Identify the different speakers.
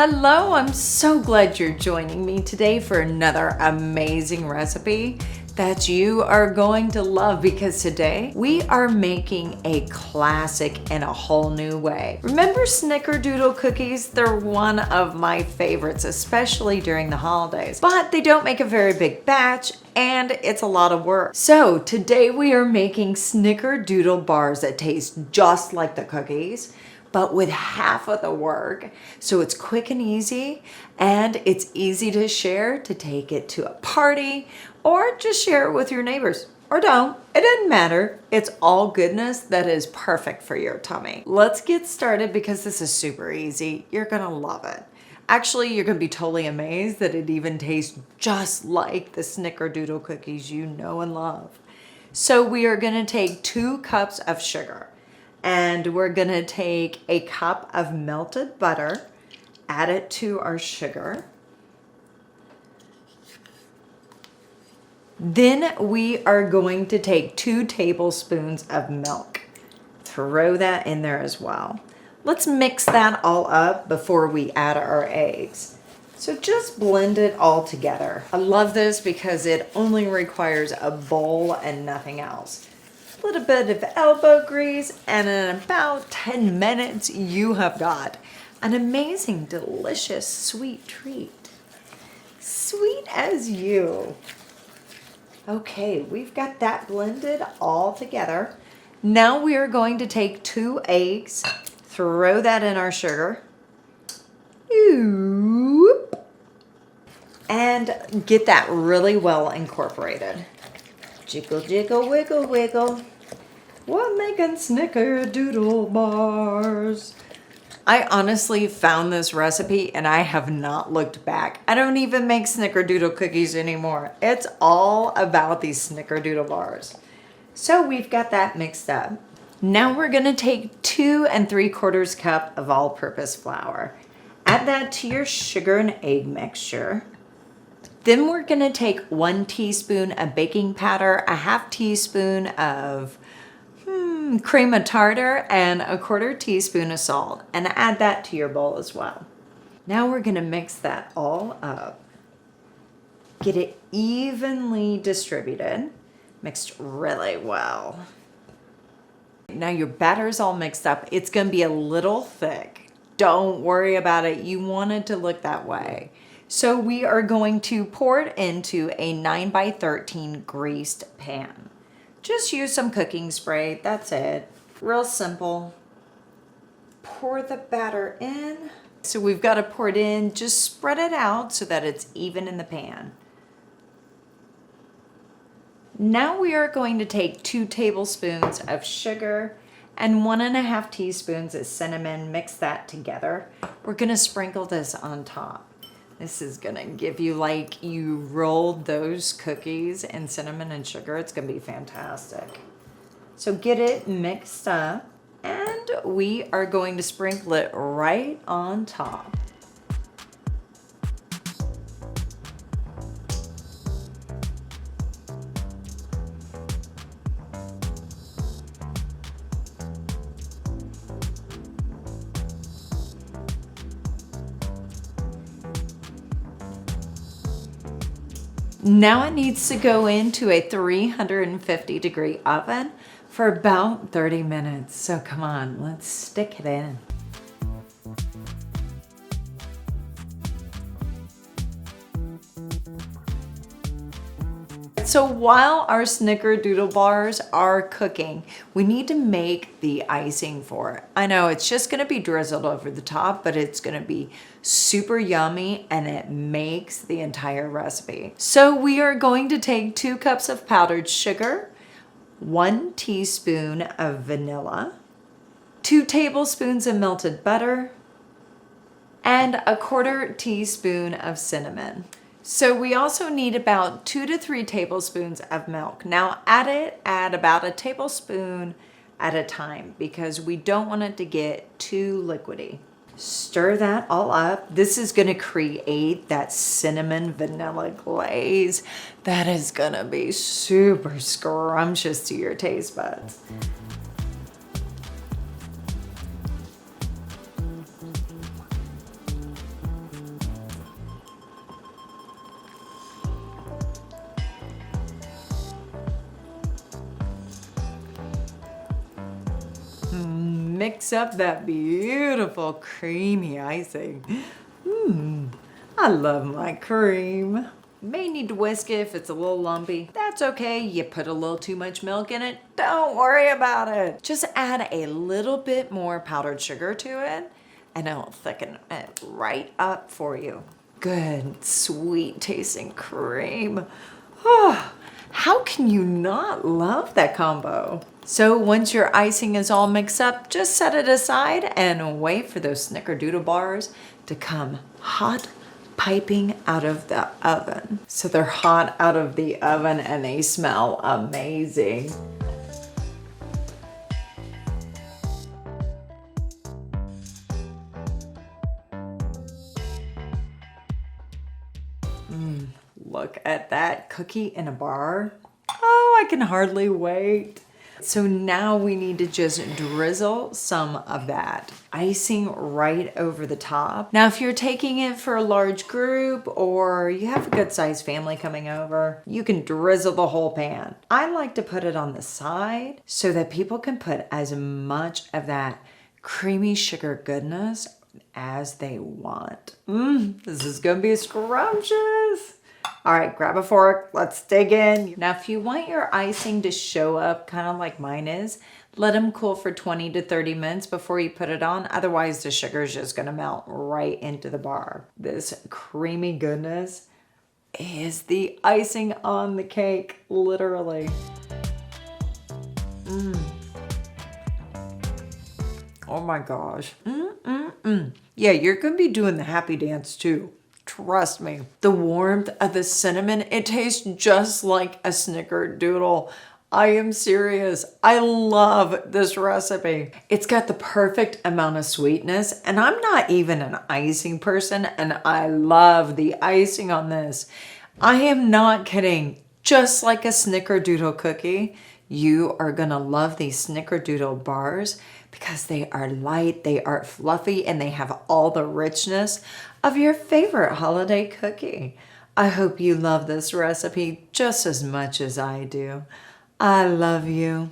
Speaker 1: Hello, I'm so glad you're joining me today for another amazing recipe that you are going to love, because today we are making a classic in a whole new way. Remember Snicker doodle cookies? They're one of my favorites, especially during the holidays, but they don't make a very big batch and it's a lot of work. So today we are making Snicker doodle bars that taste just like the cookies, but with half of the work. So it's quick and easy, and it's easy to share, to take it to a party, or just share it with your neighbors. Or don't, it doesn't matter. It's all goodness that is perfect for your tummy. Let's get started because this is super easy. You're gonna love it. Actually, you're gonna be totally amazed that it even tastes just like the Snickerdoodle cookies you know and love. So we are gonna take 2 cups of sugar, and we're gonna take a cup of melted butter, add it to our sugar. Then we are going to take 2 tablespoons of milk. Throw that in there as well. Let's mix that all up before we add our eggs. So just blend it all together. I love this because it only requires a bowl and nothing else. A little bit of elbow grease, and in about 10 minutes you have got an amazing, delicious, sweet treat. Sweet as you. Okay, we've got that blended all together. Now we are going to take 2 eggs, throw that in our sugar, and get that really well incorporated. Jiggle, jiggle, wiggle, wiggle. We're making Snickerdoodle bars. I honestly found this recipe and I have not looked back. I don't even make Snickerdoodle cookies anymore. It's all about these Snickerdoodle bars. So we've got that mixed up. Now we're gonna take 2 3/4 cup of all-purpose flour. Add that to your sugar and egg mixture. Then we're gonna take 1 teaspoon of baking powder, a 1/2 teaspoon of cream of tartar, and a 1/4 teaspoon of salt, and add that to your bowl as well. Now we're gonna mix that all up. Get it evenly distributed, mixed really well. Now your batter's all mixed up. It's gonna be a little thick. Don't worry about it. You want it to look that way. So we are going to pour it into a 9x13 greased pan. Just use some cooking spray, that's it. Real simple. Pour the batter in. So we've got to pour it in, just spread it out so that it's even in the pan. Now we are going to take 2 tablespoons of sugar and 1 1/2 teaspoons of cinnamon, mix that together. We're gonna sprinkle this on top. This is gonna give you like you rolled those cookies in cinnamon and sugar. It's gonna be fantastic. So get it mixed up, and we are going to sprinkle it right on top. Now it needs to go into a 350-degree oven for about 30 minutes. So come on, let's stick it in. So while our Snickerdoodle bars are cooking, we need to make the icing for it. I know it's just gonna be drizzled over the top, but it's gonna be super yummy and it makes the entire recipe. So we are going to take 2 cups of powdered sugar, 1 teaspoon of vanilla, 2 tablespoons of melted butter, and a 1/4 teaspoon of cinnamon. So we also need about 2 to 3 tablespoons of milk. Now add about a tablespoon at a time because we don't want it to get too liquidy. Stir that all up. This is gonna create that cinnamon vanilla glaze that is gonna be super scrumptious to your taste buds. mix up that beautiful creamy icing. I love my cream. May need to whisk it if it's a little lumpy. That's okay. You put a little too much milk in it. Don't worry about it. Just add a little bit more powdered sugar to it and it'll thicken it right up for you. Good, sweet tasting cream. Oh, how can you not love that combo? So once your icing is all mixed up, just set it aside and wait for those Snickerdoodle bars to come hot piping out of the oven. So they're hot out of the oven and they smell amazing. Look at that cookie in a bar. Oh, I can hardly wait. So now we need to just drizzle some of that icing right over the top. Now, if you're taking it for a large group or you have a good sized family coming over, you can drizzle the whole pan. I like to put it on the side so that people can put as much of that creamy sugar goodness as they want. This is gonna be scrumptious. All right, grab a fork, let's dig in. Now, if you want your icing to show up kind of like mine is, let them cool for 20 to 30 minutes before you put it on. Otherwise, the sugar is just gonna melt right into the bar. This creamy goodness is the icing on the cake, literally. Oh my gosh. Yeah, you're gonna be doing the happy dance too. Trust me. The warmth of the cinnamon, it tastes just like a Snickerdoodle. I am serious. I love this recipe. It's got the perfect amount of sweetness, and I'm not even an icing person, and I love the icing on this. I am not kidding. Just like a Snickerdoodle cookie, you are gonna love these Snickerdoodle bars because they are light, they are fluffy, and they have all the richness of your favorite holiday cookie. I hope you love this recipe just as much as I do. I love you.